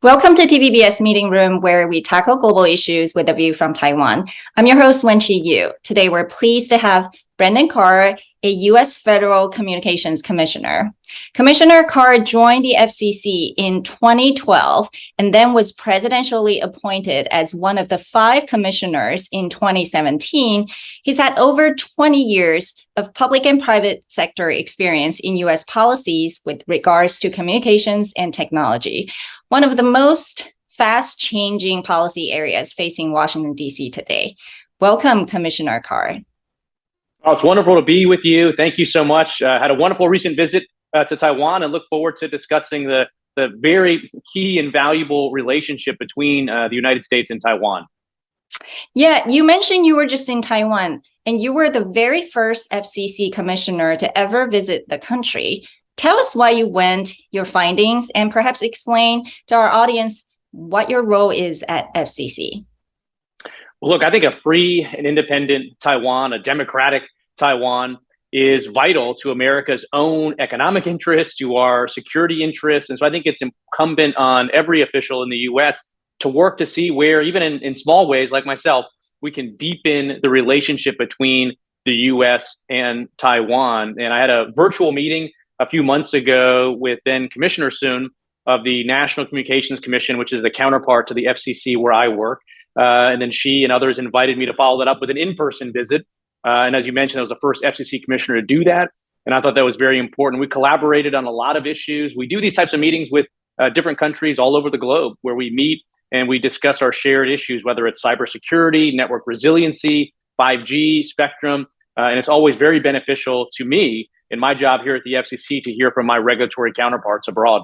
Welcome to TVBS Meeting Room, where we tackle global issues with a view from Taiwan. I'm your host, Wen-Chi Yu. Today, we're pleased to have Brendan Carr, a U.S. Federal Communications Commissioner. Commissioner Carr joined the FCC in 2012 and then was presidentially appointed as one of the 5 commissioners in 2017. He's had over 20 years of public and private sector experience in U.S. policies with regards to communications and technology, one of the most fast-changing policy areas facing Washington, D.C. today. Welcome, Commissioner Carr. Oh, it's wonderful to be with you. Thank you so much. Had a wonderful recent visit to Taiwan and look forward to discussing the very key and valuable relationship between the United States and Taiwan. Yeah, you mentioned you were just in Taiwan, and you were the very first FCC commissioner to ever visit the country. Tell us why you went, your findings, and perhaps explain to our audience what your role is at FCC. Well, look, I think a free and independent Taiwan, a democratic Taiwan, is vital to America's own economic interests, to our security interests. And so I think it's incumbent on every official in the U.S. to work to see where, even in small ways like myself, we can deepen the relationship between the U.S. and Taiwan. And I had a virtual meeting a few months ago with then Commissioner Soon of the National Communications Commission, which is the counterpart to the FCC where I work. And then she and others invited me to follow that up with an in-person visit. And as you mentioned, I was the first FCC commissioner to do that. And I thought that was very important. We collaborated on a lot of issues. We do these types of meetings with different countries all over the globe where we meet and we discuss our shared issues, whether it's cybersecurity, network resiliency, 5G, spectrum. And it's always very beneficial to me in my job here at the FCC to hear from my regulatory counterparts abroad.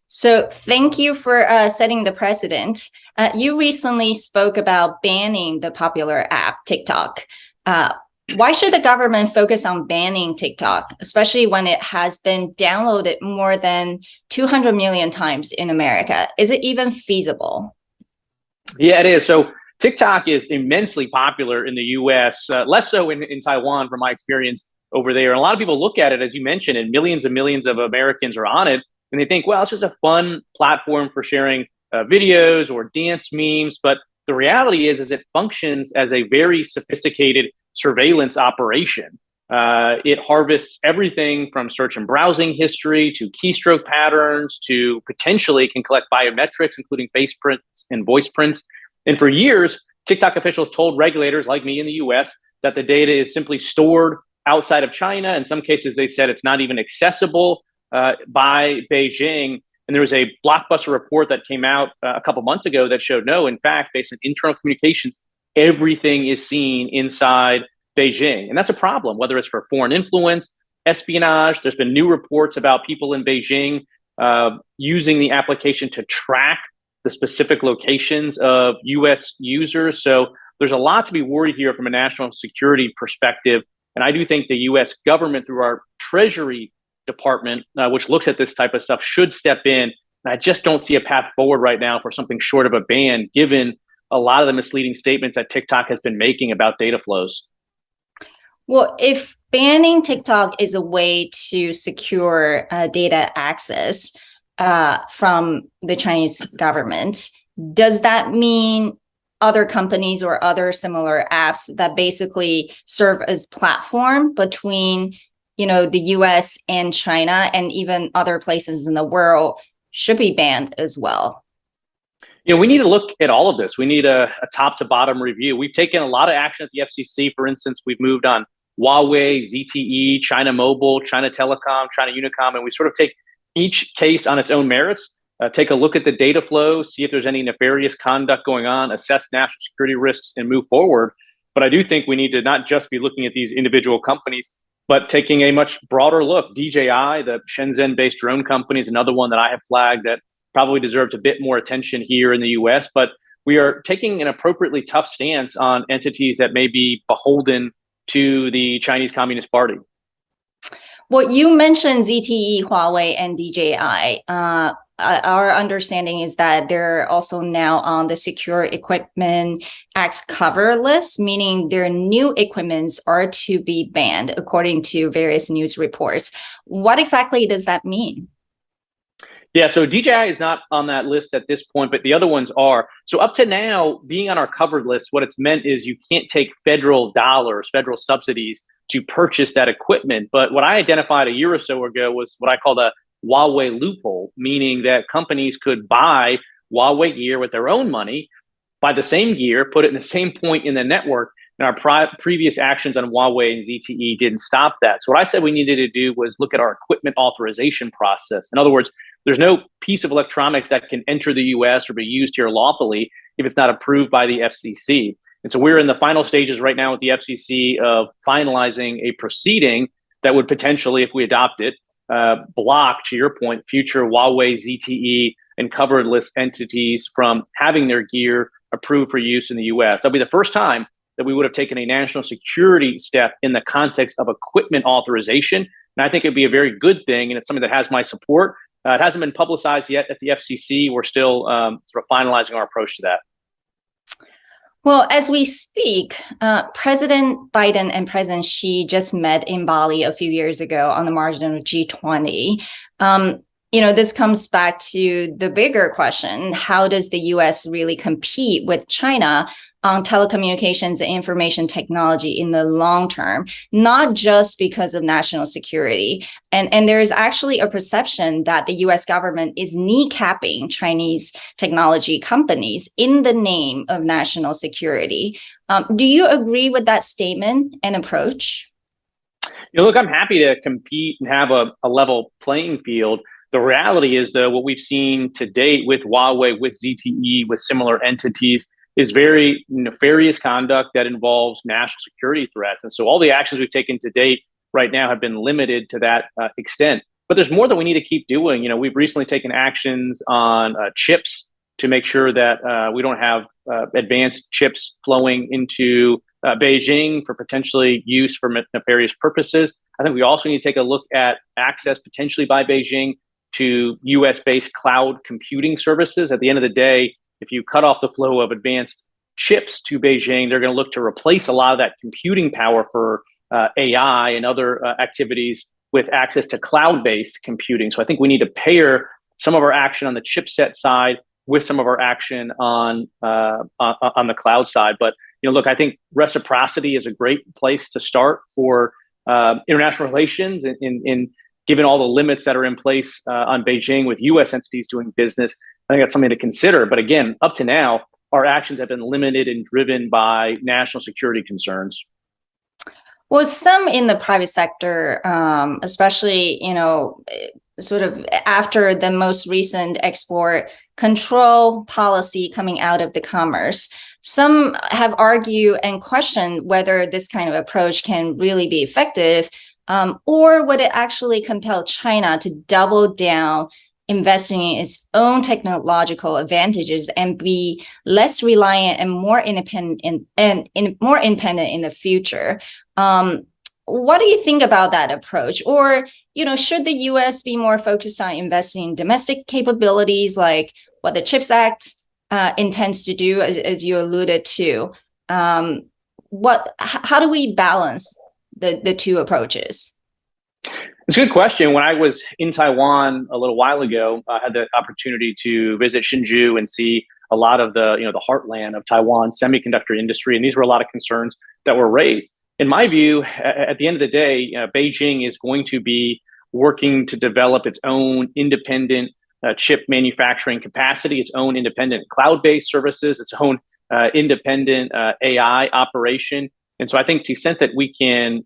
So thank you for setting the precedent. You recently spoke about banning the popular app TikTok. Why should the government focus on banning TikTok, especially when it has been downloaded more than 200 million times in America? Is it even feasible? Yeah, it is. So TikTok is immensely popular in the U.S., less so in Taiwan from my experience over there. And a lot of people look at it, as you mentioned, and millions of Americans are on it. And they think, well, it's just a fun platform for sharing videos or dance memes. But the reality is it functions as a very sophisticated surveillance operation. It harvests everything from search and browsing history to keystroke patterns to potentially can collect biometrics, including face prints and voice prints. And for years, TikTok officials told regulators like me in the US that the data is simply stored outside of China. In some cases, they said it's not even accessible by Beijing. And there was a blockbuster report that came out a couple months ago that showed no, in fact, based on internal communications, everything is seen inside Beijing. And that's a problem, whether it's for foreign influence, espionage. There's been new reports about people in Beijing using the application to track the specific locations of US users. So there's a lot to be worried here from a national security perspective. And I do think the US government, through our Treasury Department, which looks at this type of stuff, should step in. And I just don't see a path forward right now for something short of a ban, given a lot of the misleading statements that TikTok has been making about data flows. Well, if banning TikTok is a way to secure data access from the Chinese government, does that mean other companies or other similar apps that basically serve as platform between the US and China and even other places in the world should be banned as well? We need to look at all of this. We need a top to bottom review. We've taken a lot of action at the FCC. For instance, we've moved on Huawei, ZTE, China Mobile, China Telecom, China Unicom, and we sort of take each case on its own merits, take a look at the data flow, see if there's any nefarious conduct going on, assess national security risks, and move forward. But I do think we need to not just be looking at these individual companies, but taking a much broader look. DJI, the Shenzhen-based drone company, is another one that I have flagged that probably deserves a bit more attention here in the US. But we are taking an appropriately tough stance on entities that may be beholden to the Chinese Communist Party. Well, you mentioned ZTE, Huawei, and DJI. Our understanding is that they're also now on the Secure Equipment Act's cover list, meaning their new equipments are to be banned, according to various news reports. What exactly does that mean? Yeah, so DJI is not on that list at this point, but the other ones are. So up to now, being on our covered list, what it's meant is you can't take federal dollars, federal subsidies to purchase that equipment. But what I identified a year or so ago was what I called a Huawei loophole, meaning that companies could buy Huawei gear with their own money, buy the same gear, put it in the same point in the network. And our previous actions on Huawei and ZTE didn't stop that. So what I said we needed to do was look at our equipment authorization process. In other words, there's no piece of electronics that can enter the US or be used here lawfully if it's not approved by the FCC. And so we're in the final stages right now with the FCC of finalizing a proceeding that would potentially, if we adopt it, block, to your point, future Huawei, ZTE, and covered list entities from having their gear approved for use in the US. That'll be the first time that we would have taken a national security step in the context of equipment authorization. And I think it'd be a very good thing, and it's something that has my support. It hasn't been publicized yet at the FCC. We're still sort of finalizing our approach to that. Well, as we speak, President Biden and President Xi just met in Bali a few years ago on the margin of G20. This comes back to the bigger question: how does the U.S. really compete with China on telecommunications and information technology in the long term, not just because of national security? And there is actually a perception that the U.S. government is kneecapping Chinese technology companies in the name of national security. Do you agree with that statement and approach? Look, I'm happy to compete and have a level playing field. The reality is, though, what we've seen to date with Huawei, with ZTE, with similar entities is very nefarious conduct that involves national security threats. And so all the actions we've taken to date right now have been limited to that extent. But there's more that we need to keep doing. We've recently taken actions on chips to make sure that we don't have advanced chips flowing into Beijing for potentially use for nefarious purposes. I think we also need to take a look at access potentially by Beijing to US-based cloud computing services. At the end of the day, if you cut off the flow of advanced chips to Beijing, they're going to look to replace a lot of that computing power for AI and other activities with access to cloud-based computing. So I think we need to pair some of our action on the chipset side with some of our action on the cloud side. But look, I think reciprocity is a great place to start for international relations, in given all the limits that are in place on Beijing with U.S. entities doing business. I think that's something to consider. But again, up to now, our actions have been limited and driven by national security concerns. Well, some in the private sector, especially, sort of after the most recent export control policy coming out of the Commerce, some have argued and questioned whether this kind of approach can really be effective, or would it actually compel China to double down, investing in its own technological advantages and be less reliant and more independent in the future. What do you think about that approach? Or, should the U.S. be more focused on investing in domestic capabilities like what the CHIPS Act intends to do, as you alluded to? How do we balance the two approaches? It's a good question. When I was in Taiwan a little while ago, I had the opportunity to visit Hsinchu and see a lot of the heartland of Taiwan's semiconductor industry, and these were a lot of concerns that were raised. In my view, at the end of the day, Beijing is going to be working to develop its own independent chip manufacturing capacity, its own independent cloud-based services, its own independent AI operation. And so I think to the extent that we can,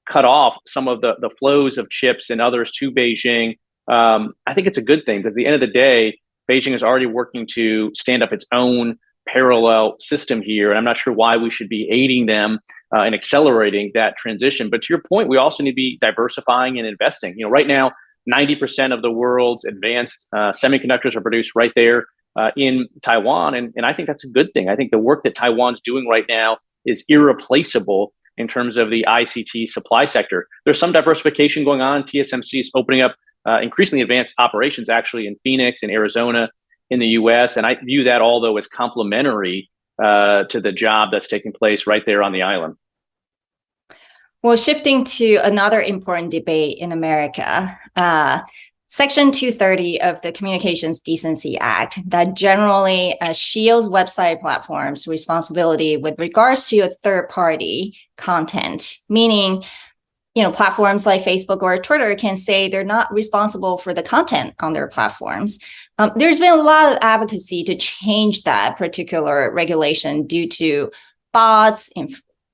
cut off some of the flows of chips and others to Beijing, I think it's a good thing, because at the end of the day, Beijing is already working to stand up its own parallel system here. And I'm not sure why we should be aiding them and accelerating that transition. But to your point, we also need to be diversifying and investing. Right now, 90% of the world's advanced semiconductors are produced right there in Taiwan. And I think that's a good thing. I think the work that Taiwan's doing right now is irreplaceable in terms of the ICT supply sector. There's some diversification going on. TSMC is opening up increasingly advanced operations actually in Phoenix and Arizona in the US. And I view that all, though, as complementary to the job that's taking place right there on the island. Well, shifting to another important debate in America, Section 230 of the Communications Decency Act that generally shields website platforms' responsibility with regards to a third-party content, meaning platforms like Facebook or Twitter can say they're not responsible for the content on their platforms. There's been a lot of advocacy to change that particular regulation due to bots,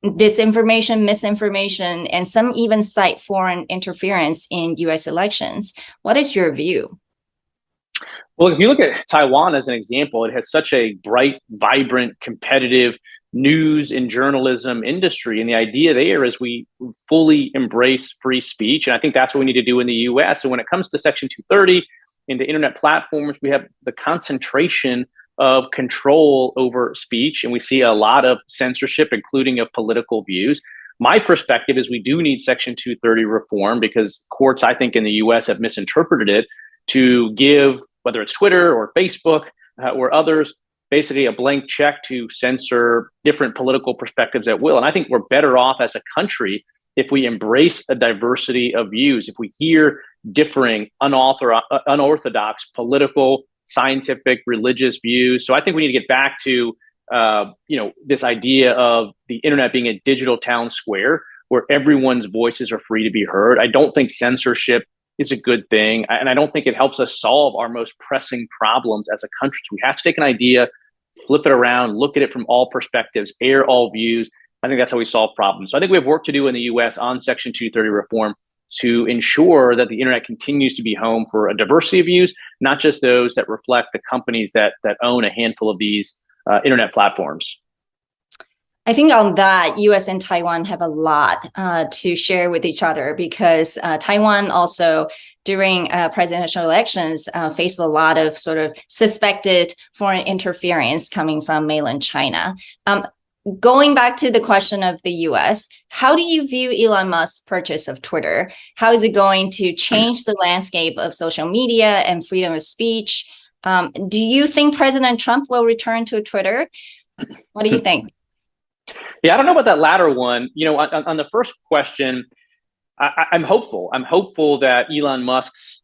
disinformation, misinformation, and some even cite foreign interference in US elections. What is your view? Well, if you look at Taiwan as an example, it has such a bright, vibrant, competitive news and journalism industry. And the idea there is we fully embrace free speech. And I think that's what we need to do in the US. And when it comes to Section 230 into internet platforms, we have the concentration of control over speech. And we see a lot of censorship, including of political views. My perspective is we do need Section 230 reform because courts, I think, in the US have misinterpreted it to give, whether it's Twitter or Facebook or others, basically a blank check to censor different political perspectives at will. And I think we're better off as a country if we embrace a diversity of views, if we hear differing, unorthodox political, scientific, religious views. So I think we need to get back to this idea of the internet being a digital town square where everyone's voices are free to be heard. I don't think censorship is a good thing. And I don't think it helps us solve our most pressing problems as a country. So we have to take an idea, flip it around, look at it from all perspectives, air all views. I think that's how we solve problems. So I think we have work to do in the US on Section 230 reform to ensure that the internet continues to be home for a diversity of views, not just those that reflect the companies that own a handful of these internet platforms. I think on that, US and Taiwan have a lot to share with each other because Taiwan also, during presidential elections, faced a lot of sort of suspected foreign interference coming from mainland China. Going back to the question of the US, how do you view Elon Musk's purchase of Twitter? How is it going to change the landscape of social media and freedom of speech? Do you think President Trump will return to Twitter? What do you think? Yeah, I don't know about that latter one. On the first question, I'm hopeful. I'm hopeful that Elon Musk's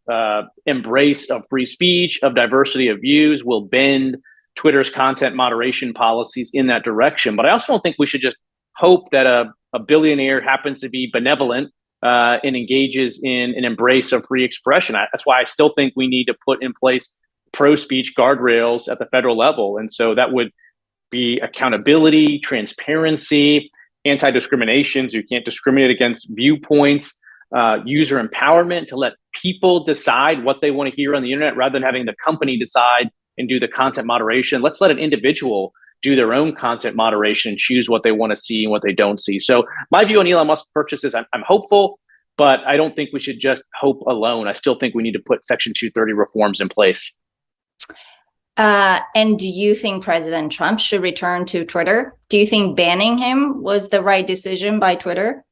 embrace of free speech, of diversity of views, will bend Twitter's content moderation policies in that direction. But I also don't think we should just hope that a billionaire happens to be benevolent and engages in an embrace of free expression. That's why I still think we need to put in place pro-speech guardrails at the federal level. And so that would be accountability, transparency, anti-discrimination, so you can't discriminate against viewpoints, user empowerment to let people decide what they want to hear on the internet rather than having the company decide and do the content moderation. Let's let an individual do their own content moderation and choose what they want to see and what they don't see. So my view on Elon Musk purchases, I'm hopeful, but I don't think we should just hope alone. I still think we need to put Section 230 reforms in place. And do you think President Trump should return to Twitter? Do you think banning him was the right decision by Twitter?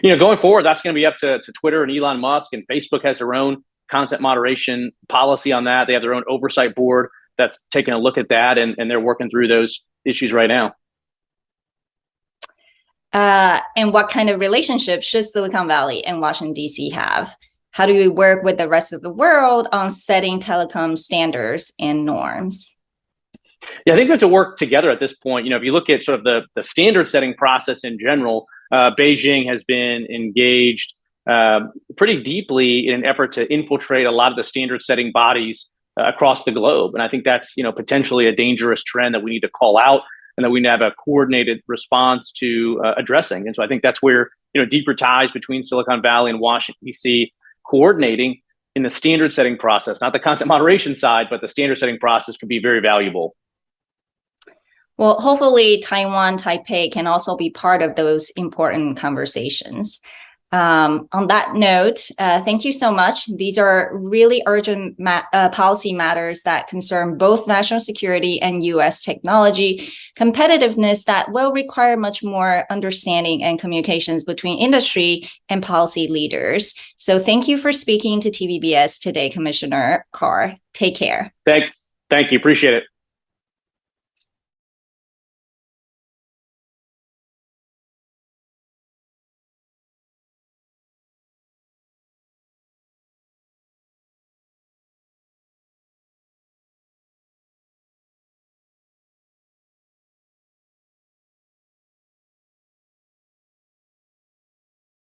Going forward, that's going to be up to Twitter and Elon Musk, and Facebook has their own content moderation policy on that. They have their own oversight board that's taking a look at that, and they're working through those issues right now. And what kind of relationship should Silicon Valley and Washington, D.C. have? How do we work with the rest of the world on setting telecom standards and norms? Yeah, I think we have to work together at this point. If you look at sort of the standard setting process in general, Beijing has been engaged pretty deeply in an effort to infiltrate a lot of the standard setting bodies across the globe. And I think that's, potentially a dangerous trend that we need to call out and that we need to have a coordinated response to addressing. And so I think that's where, deeper ties between Silicon Valley and Washington, D.C., coordinating in the standard setting process, not the content moderation side, but the standard setting process can be very valuable. Well, hopefully Taiwan, Taipei can also be part of those important conversations. On that note, thank you so much. These are really urgent policy matters that concern both national security and U.S. technology competitiveness that will require much more understanding and communications between industry and policy leaders. So thank you for speaking to TVBS today, Commissioner Carr. Take care. Thank you. Appreciate it.